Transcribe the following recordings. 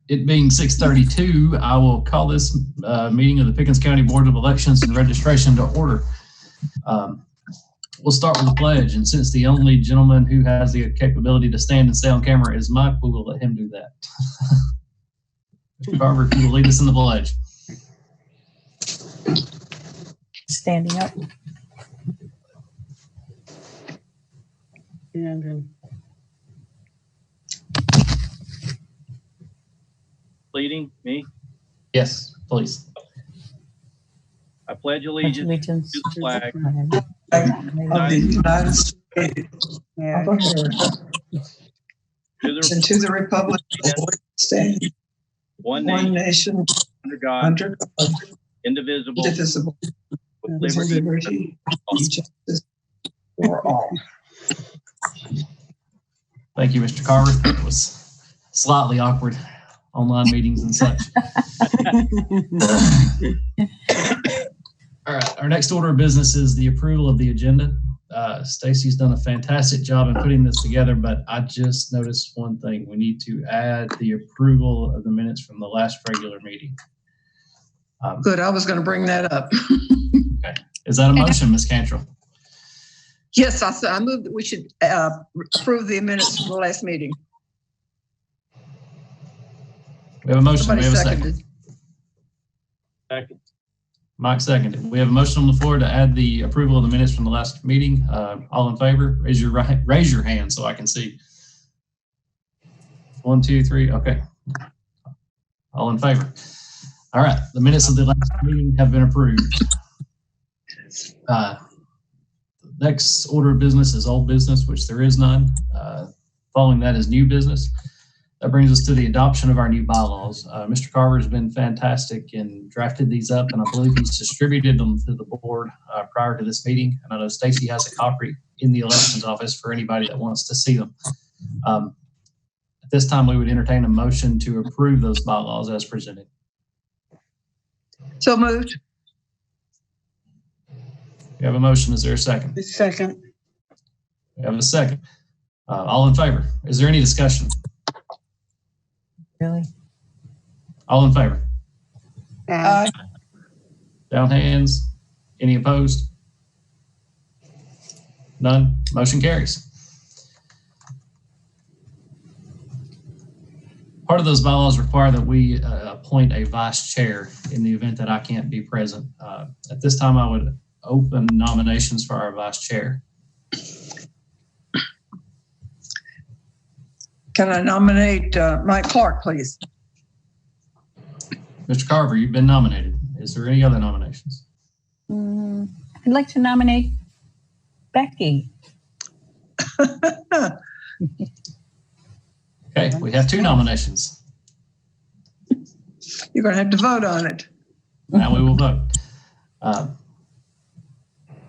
it being 6:32, I will call this meeting of the Pickens County Board of Elections and Registration to order. We'll start with the pledge, and since the only gentleman who has the capability to stand and stay on camera is Mike, we will let him do that. Mr. Carver, if you will lead us in the pledge. Standing up. And leading me? Yes, please. I pledge allegiance to the flag of the United States of America and to the republic standing one nation under God, indivisible, with liberty and justice for all. Thank you, Mr. Carver. It was slightly awkward, online meetings and such. All right, our next order of business is the approval of the agenda. Stacy's done a fantastic job in putting this together, but I just noticed one thing. We need to add the approval of the minutes from the last regular meeting. Good, I was going to bring that up. Okay. Is that a motion, Ms. Cantrell? Yes, I moved that we should approve the minutes from the last meeting. We have a motion. Somebody we have a seconded. second. Mike seconded. We have a motion on the floor to add the approval of the minutes from the last meeting. All in favor, raise your hand so I can see. 1, 2, 3. Okay. All in favor. All right. The minutes of the last meeting have been approved. Next order of business is old business, which there is none. Following that is new business. That brings us to the adoption of our new bylaws. Mr. Carver has been fantastic and drafted these up, and I believe he's distributed them to the board prior to this meeting. And I know Stacy has a copy in the elections office for anybody that wants to see them. At this time, we would entertain a motion to approve those bylaws as presented. So moved. We have a motion. Is there a second? second. We have a second. All in favor? Is there any discussion? Really? All in favor? Aye. Down hands. Any opposed? None. Motion carries. Part of those bylaws require that we appoint a vice chair in the event that I can't be present. At this time, I would open nominations for our vice chair. Can I nominate Mike Clark, please? Mr. Carver, you've been nominated. Is there any other nominations? I'd like to nominate Becky. Okay, we have 2 nominations. You're going to have to vote on it. Now we will vote. All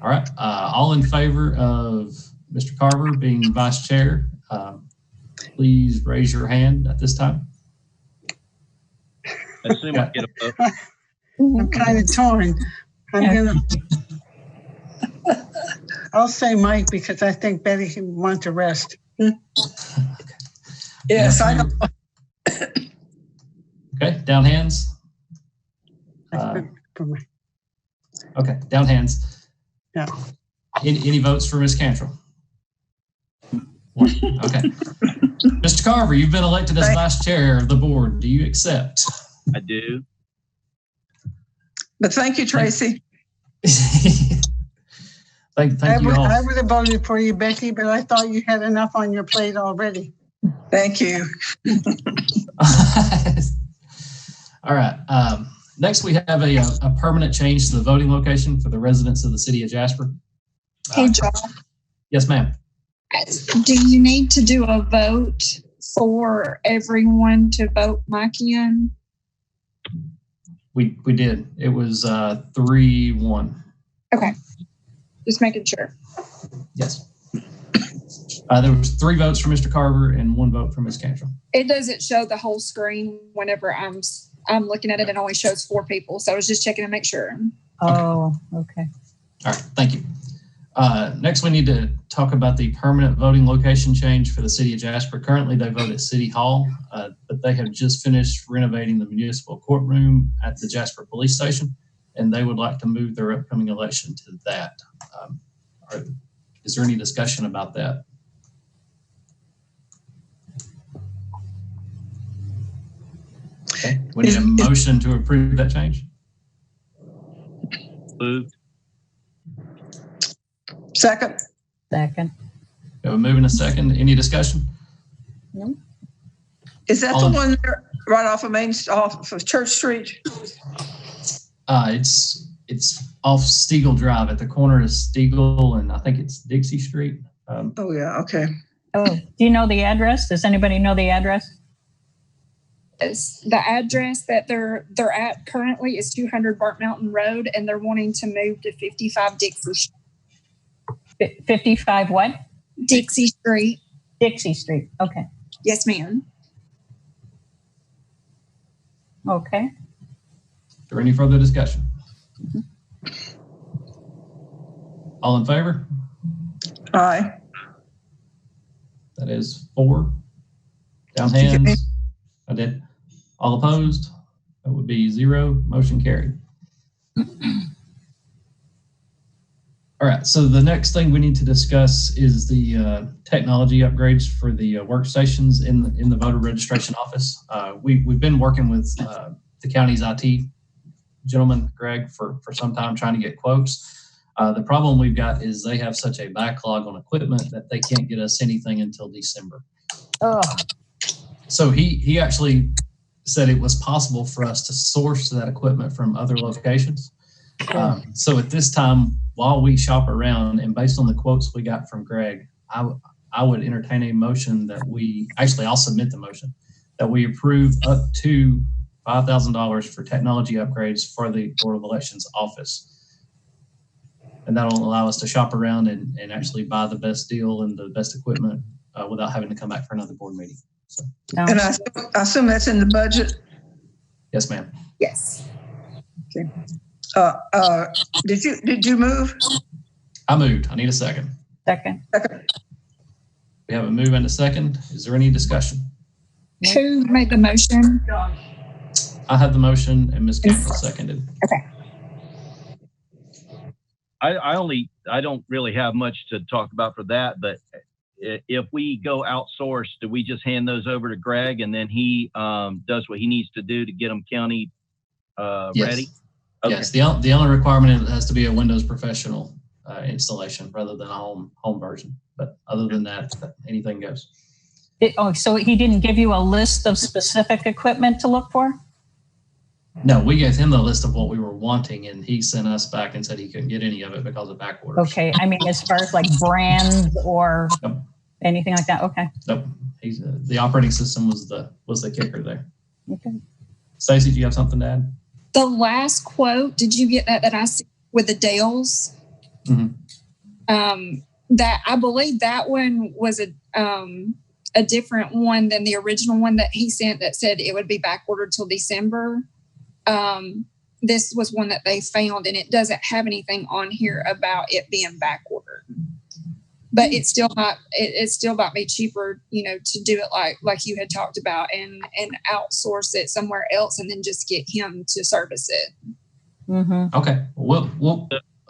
right, all in favor of Mr. Carver being vice chair, please raise your hand at this time. I assume I get a vote. I'm kind of torn. I'll say Mike because I think Betty can want to rest. Yes, I know. Okay, down hands. Okay, down hands. Yeah. Any votes for Ms. Cantrell? 1. Okay. Mr. Carver, you've been elected as vice chair of the board. Do you accept? I do. But thank you, Tracy. Thank you all. I would have voted for you, Becky, but I thought you had enough on your plate already. Thank you. All right. Next, we have a permanent change to the voting location for the residents of the city of Jasper. Hey, John. Yes, ma'am. Do you need to do a vote for everyone to vote Mike in? We did. It was 3-1. Okay. Just making sure. Yes. There was 3 votes for Mr. Carver and 1 vote for Ms. Cantrell. It doesn't show the whole screen whenever I'm looking at it. It only shows 4 people. So I was just checking to make sure. Oh, okay. All right. Thank you. Next, we need to talk about the permanent voting location change for the city of Jasper. Currently, they vote at City Hall, but they have just finished renovating the municipal courtroom at the Jasper Police Station, and they would like to move their upcoming election to that. Is there any discussion about that? Okay, we need a motion to approve that change. Moved. Second. Second. We have a move and a second. Any discussion? No. Is that the one there right off of Church Street? It's off Stiegel Drive at the corner of Stiegel and I think it's Dixie Street. Oh yeah, okay. Oh, do you know the address? Does anybody know the address? Is the address that they're at currently is 200 Bart Mountain Road, and they're wanting to move to 55 Dixie Street. 55 what? Dixie Street. Dixie Street. Okay. Yes, ma'am. Okay. Is there any further discussion? All in favor? Aye. That is 4. Down hands. I did. All opposed? That would be 0. Motion carried. All right, so the next thing we need to discuss is the technology upgrades for the workstations in the voter registration office. We've been working with the county's IT gentleman, Greg, for some time trying to get quotes. The problem we've got is they have such a backlog on equipment that they can't get us anything until December. Oh. So he actually said it was possible for us to source that equipment from other locations. So at this time, while we shop around and based on the quotes we got from Greg, I would entertain a motion that I'll submit the motion that we approve up to $5,000 for technology upgrades for the Board of Elections office. And that'll allow us to shop around and actually buy the best deal and the best equipment without having to come back for another board meeting. So. And I assume that's in the budget? Yes, ma'am. Yes. Okay. Did you move? I moved. I need a second. Second. We have a move and a second. Is there any discussion? Who made the motion? I had the motion and Ms. Campbell seconded. Okay. I don't really have much to talk about for that, but if we go outsource, do we just hand those over to Greg and then he does what he needs to do to get them county ready? Okay. Yes, the only requirement is it has to be a Windows Professional installation rather than a home version. But other than that, anything goes. So he didn't give you a list of specific equipment to look for? No, we gave him the list of what we were wanting, and he sent us back and said he couldn't get any of it because of back orders. Okay, I mean, as far as like brands or anything like that. Okay. Nope. He's the operating system was the kicker there. Okay. Stacey, do you have something to add? The last quote, did you get that I see with the Dales? Mm-hmm. That I believe that one was a different one than the original one that he sent that said it would be back ordered till December. This was one that they found, and it doesn't have anything on here about it being back ordered. But it still might be cheaper, to do it like you had talked about and outsource it somewhere else and then just get him to service it. Mm-hmm. Okay.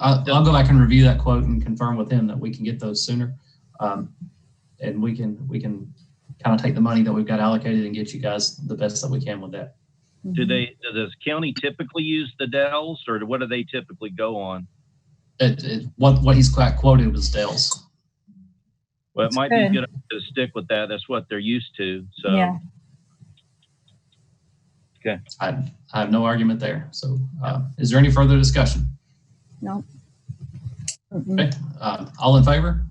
I'll go back and review that quote and confirm with him that we can get those sooner. And we can kind of take the money that we've got allocated and get you guys the best that we can with that. Does county typically use the Dells, or what do they typically go on? What he's quoted was Dell's. Well, it might be good to stick with that. That's what they're used to. So, yeah. Okay. I have no argument there. So, is there any further discussion? No. Okay. All in favor?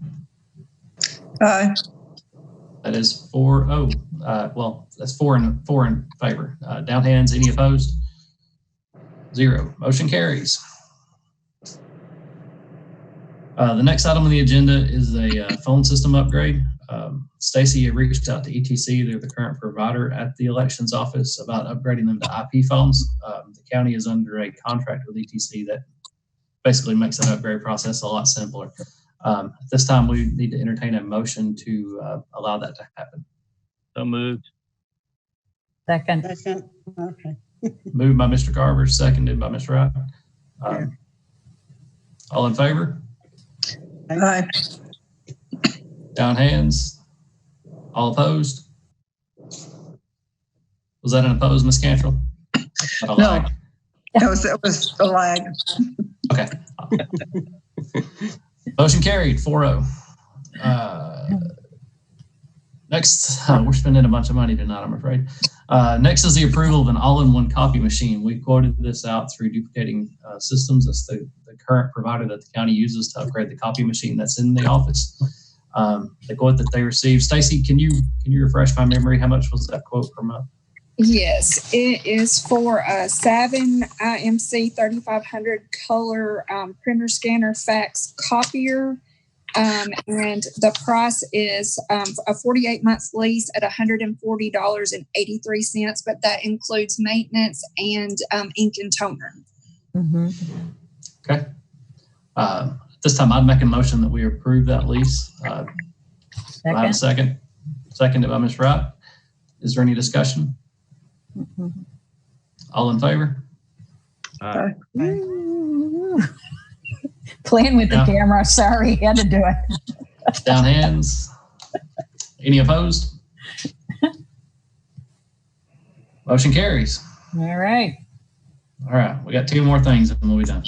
Aye. That is 4-0. That's 4 in favor. Down hands. Any opposed? 0. Motion carries. The next item on the agenda is a phone system upgrade. Stacey reached out to ETC. They're the current provider at the elections office about upgrading them to IP phones. The county is under a contract with ETC that basically makes that upgrade process a lot simpler. At this time, we need to entertain a motion to allow that to happen. So moved. Second. Second, okay. Moved by Mr. Carver, seconded by Mr. Wright. All in favor? Aye. Down hands. All opposed? Was that an opposed, Ms. Cantrell? No, that was a lag. Okay. Motion carried, 4-0. Next, we're spending a bunch of money tonight, I'm afraid. Next is the approval of an all-in-one copy machine. We quoted this out through duplicating systems. That's the current provider that the county uses to upgrade the copy machine that's in the office. The quote that they received. Stacy, can you refresh my memory? How much was that quote per month? Yes, it is for a Savin IMC 3500 color printer, scanner, fax, copier. And the price is a 48-month lease at $140.83, but that includes maintenance and ink and toner. Mm-hmm. Okay. This time I'd make a motion that we approve that lease. Do I have a second? Seconded by Ms. Wright. Is there any discussion? Mm-hmm. All in favor? Playing with the camera. Sorry, had to do it. Down hands. Any opposed? Motion carries. All right. All right, we got two more things and we'll be done.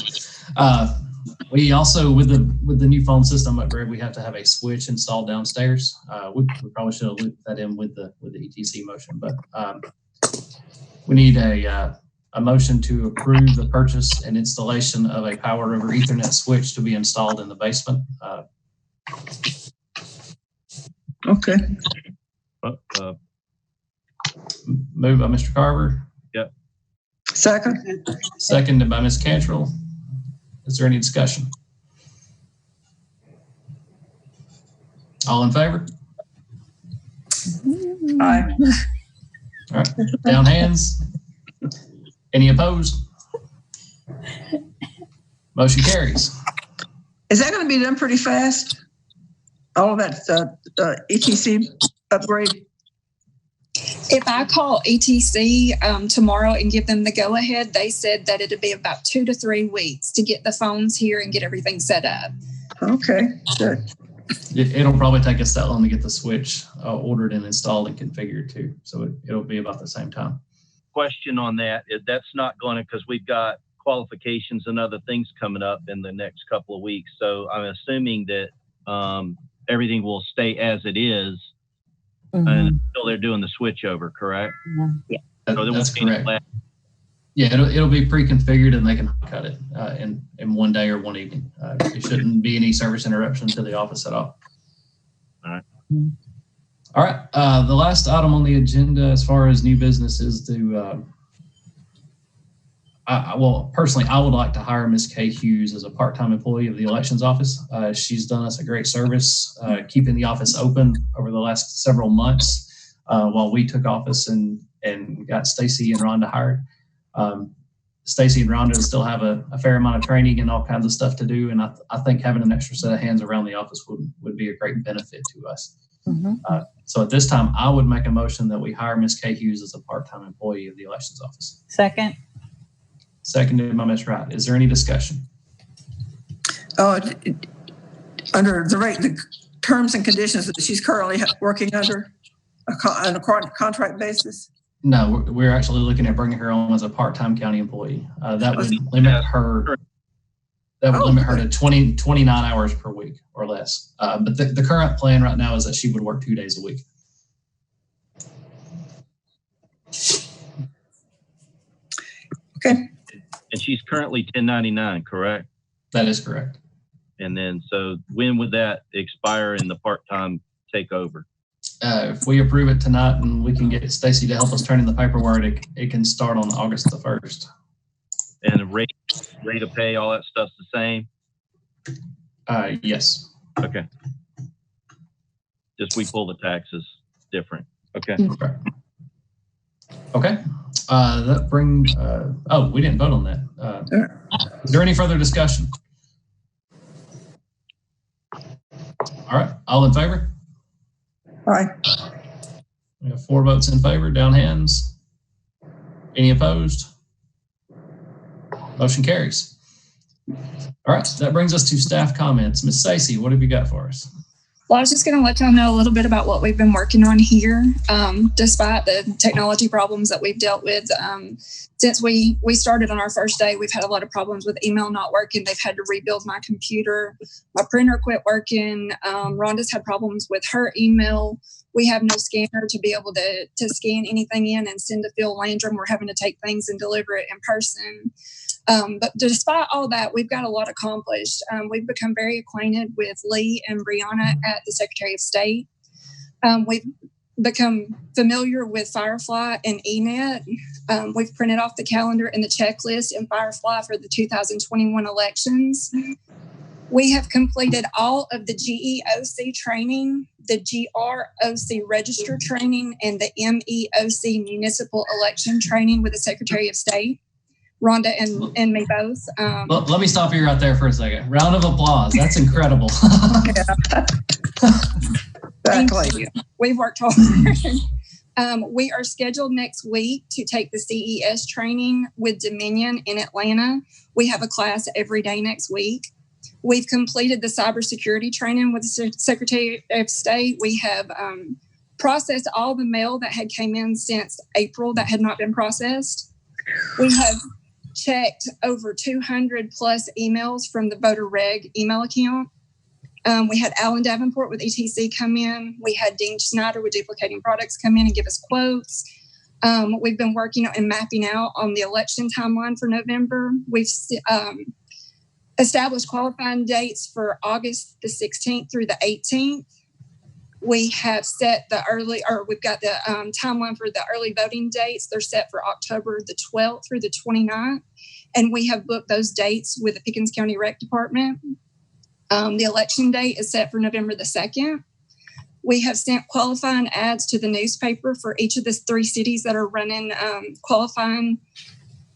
We also, with the new phone system upgrade, we have to have a switch installed downstairs. We probably should have looped that in with the ETC motion, but we need a motion to approve the purchase and installation of a power over Ethernet switch to be installed in the basement. Okay. Moved by Mr. Carver. Yep. Second. Seconded by Ms. Cantrell. Is there any discussion? All in favor? Aye. All right. Down hands. Any opposed? Motion carries. Is that going to be done pretty fast? All of that ETC upgrade? If I call ETC tomorrow and give them the go-ahead, they said that it'd be about 2 to 3 weeks to get the phones here and get everything set up. Okay, good. It'll probably take us that long to get the switch ordered and installed and configured too. So it'll be about the same time. Question on that is that's not going to, because we've got qualifications and other things coming up in the next couple of weeks. So I'm assuming that everything will stay as it is until they're doing the switch over, correct? Yeah. So That's correct. Yeah, it'll be pre-configured and they can cut it in one day or one evening. There shouldn't be any service interruption to the office at all. All right. All right. The last item on the agenda as far as new business is to, well, personally, I would like to hire Ms. Kay Hughes as a part-time employee of the elections office. She's done us a great service, keeping the office open over the last several months while we took office and got Stacy and Rhonda hired. Stacy and Rhonda still have a fair amount of training and all kinds of stuff to do. And I think having an extra set of hands around the office would be a great benefit to us. So at this time, I would make a motion that we hire Ms. Kay Hughes as a part-time employee of the elections office. Second. Seconded by Ms. Wright. Is there any discussion? Under the terms and conditions that she's currently working under on a contract basis? No, we're actually looking at bringing her on as a part-time county employee. That would limit her. That would limit her to 29 hours per week or less. But the current plan right now is that she would work 2 days a week. Okay. And she's currently 1099, correct? That is correct. And then, so when would that expire and the part-time take over? If we approve it tonight and we can get Stacy to help us turn in the paperwork, it can start on August the 1st. And the rate of pay, all that stuff's the same? Yes. Okay. Just we pull the taxes different. Okay. Okay. That brings, we didn't vote on that. Is there any further discussion? All right. All in favor? Aye. We have 4 votes in favor. Down hands. Any opposed? Motion carries. All right. That brings us to staff comments. Ms. Stacey, what have you got for us? Well, I was just going to let y'all know a little bit about what we've been working on here, despite the technology problems that we've dealt with. Since we started on our first day, we've had a lot of problems with email not working. They've had to rebuild my computer. My printer quit working. Rhonda's had problems with her email. We have no scanner to be able to scan anything in and send to Phil Landrum. We're having to take things and deliver it in person. But despite all that, we've got a lot accomplished. We've become very acquainted with Lee and Brianna at the Secretary of State. We've become familiar with Firefly and eNet. We've printed off the calendar and the checklist in Firefly for the 2021 elections. We have completed all of the GEOC training, the GROC register training, and the MEOC municipal election training with the Secretary of State. Rhonda and me both. Well, let me stop you right there for a second. Round of applause. That's incredible. Exactly. We've worked hard. We are scheduled next week to take the CES training with Dominion in Atlanta. We have a class every day next week. We've completed the cybersecurity training with the Secretary of State. We have processed all the mail that had came in since April that had not been processed. We have checked over 200 plus emails from the voter reg email account. We had Alan Davenport with ETC come in. We had Dean Schneider with duplicating products come in and give us quotes. We've been working and mapping out on the election timeline for November. We've established qualifying dates for August the 16th through the 18th. We have set we've got the timeline for the early voting dates. They're set for October the 12th through the 29th. And we have booked those dates with the Pickens County Rec Department. The election date is set for November the 2nd. We have sent qualifying ads to the newspaper for each of the 3 cities that are running qualifying.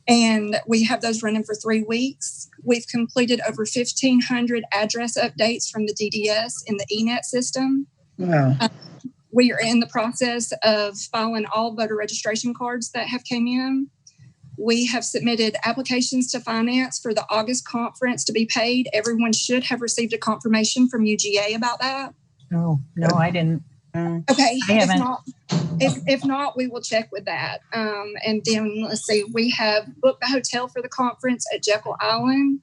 And we have those running for 3 weeks. We've completed over 1,500 address updates from the DDS in the eNet system. Wow. We are in the process of filing all voter registration cards that have came in. We have submitted applications to finance for the August conference to be paid. Everyone should have received a confirmation from UGA about that. No, I didn't. Okay. I haven't. If not, we will check with that. And then let's see, we have booked the hotel for the conference at Jekyll Island.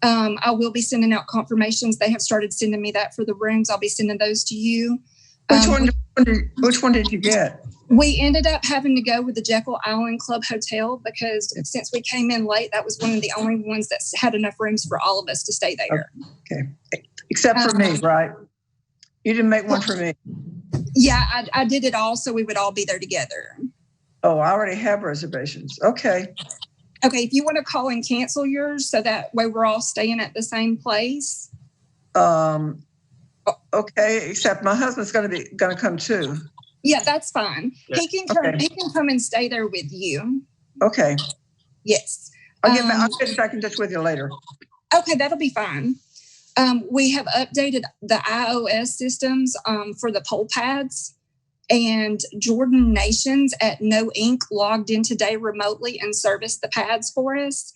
I will be sending out confirmations. They have started sending me that for the rooms. I'll be sending those to you. Which one did you get? We ended up having to go with the Jekyll Island Club Hotel because since we came in late, that was one of the only ones that had enough rooms for all of us to stay there. Okay. Except for me, right? You didn't make one for me. Yeah, I did it all so we would all be there together. Oh, I already have reservations. Okay. Okay, if you want to call and cancel yours so that way we're all staying at the same place. Okay, except my husband's going to come too. Yeah, that's fine. Yeah. He can come. Okay. He can come and stay there with you. Okay. Yes. I'll get back in touch with you later. Okay, that'll be fine. We have updated the iOS systems for the poll pads, and Jordan Nations at No Ink logged in today remotely and serviced the pads for us.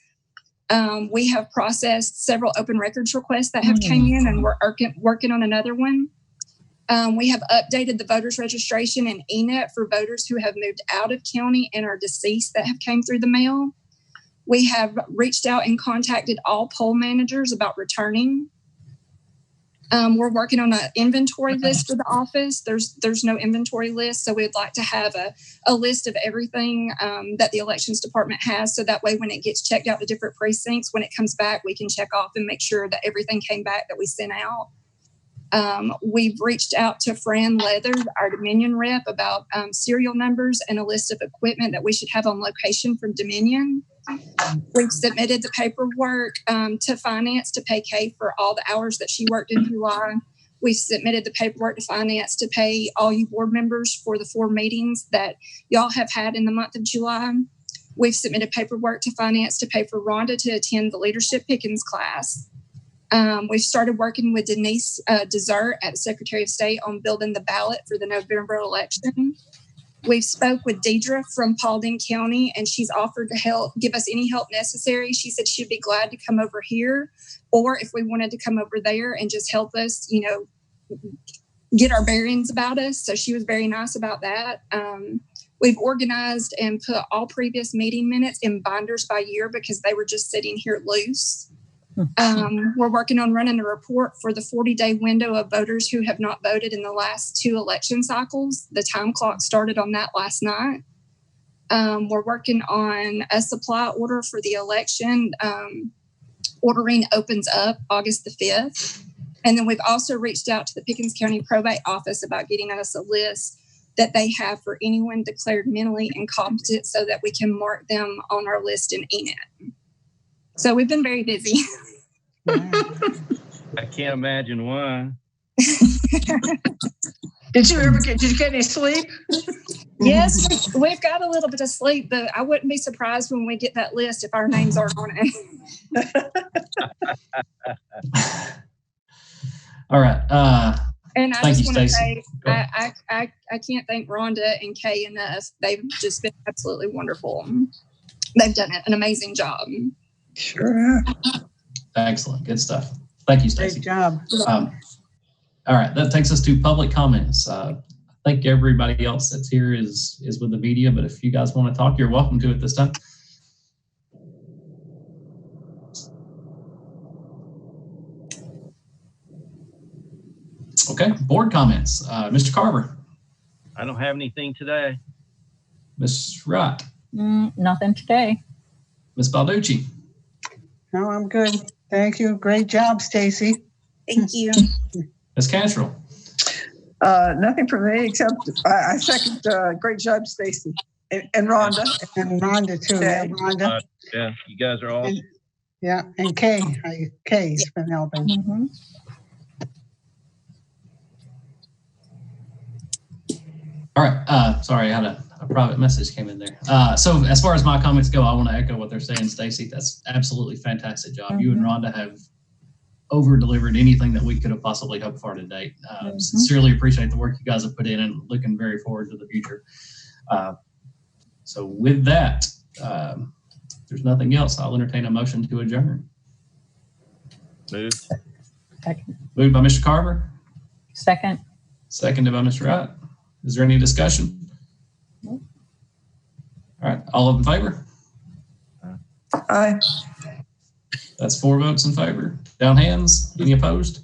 We have processed several open records requests that have came in, and we're working on another one. We have updated the voters registration and eNet for voters who have moved out of county and are deceased that have came through the mail. We have reached out and contacted all poll managers about returning. We're working on an inventory list for the office. There's no inventory list, so we'd like to have a list of everything that the elections department has, so that way when it gets checked out to different precincts, when it comes back, we can check off and make sure that everything came back that we sent out. We've reached out to Fran Leather, our Dominion rep, about serial numbers and a list of equipment that we should have on location from Dominion. We've submitted the paperwork to finance to pay Kay for all the hours that she worked in July. We've submitted the paperwork to finance to pay all you board members for the 4 meetings that y'all have had in the month of July. We've submitted paperwork to finance to pay for Rhonda to attend the Leadership Pickens class. We've started working with Denise Desert at the Secretary of State on building the ballot for the November election. We've spoke with Deidre from Paulding County, and she's offered to give us any help necessary. She said she'd be glad to come over here, or if we wanted to come over there and just help us, get our bearings about us. So she was very nice about that. We've organized and put all previous meeting minutes in binders by year because they were just sitting here loose. We're working on running a report for the 40-day window of voters who have not voted in the last 2 election cycles. The time clock started on that last night. We're working on a supply order for the election. Ordering opens up August the 5th. And then we've also reached out to the Pickens County Probate Office about getting us a list that they have for anyone declared mentally incompetent so that we can mark them on our list in ENET. So we've been very busy. I can't imagine why. Did you get any sleep? Yes, we've got a little bit of sleep, but I wouldn't be surprised when we get that list if our names aren't on it. All right. And I Thank just you, want to Stacey. say, I can't thank Rhonda and Kay enough. They've just been absolutely wonderful. They've done an amazing job. Sure. Excellent. Good stuff. Thank you, Stacey. Great job. All right. That takes us to public comments. I think everybody else that's here is with the media, but if you guys want to talk, you're welcome to it this time. Okay. Board comments. Mr. Carver. I don't have anything today. Ms. Wright. Nothing today. Ms. Balducci. No, I'm good. Thank you. Great job, Stacy. Thank you. Ms. Cantrell. Nothing for me except I second great job, Stacy and Rhonda. And Rhonda too. Yeah, Rhonda. Yeah, you guys are all. Yeah, and Kay. Kay's been helping. Mm-hmm. All right. Sorry, I had a private message came in there. So as far as my comments go, I want to echo what they're saying, Stacy. That's absolutely fantastic job. You and Rhonda have over-delivered anything that we could have possibly hoped for to date. Sincerely appreciate the work you guys have put in and looking very forward to the future. So with that, if there's nothing else, I'll entertain a motion to adjourn. Moved. Moved by Mr. Carver. Second. Seconded by Mr. Wright. Is there any discussion? All right, all in favor? Aye. That's 4 votes in favor. Down hands. Any opposed?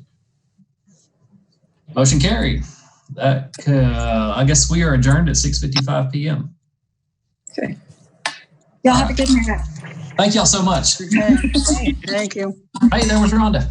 Motion carried. That I guess we are adjourned at 6:55 p.m. Okay. Y'all have a good night. Thank y'all so much. Okay. Thank you. Hey, there was Rhonda.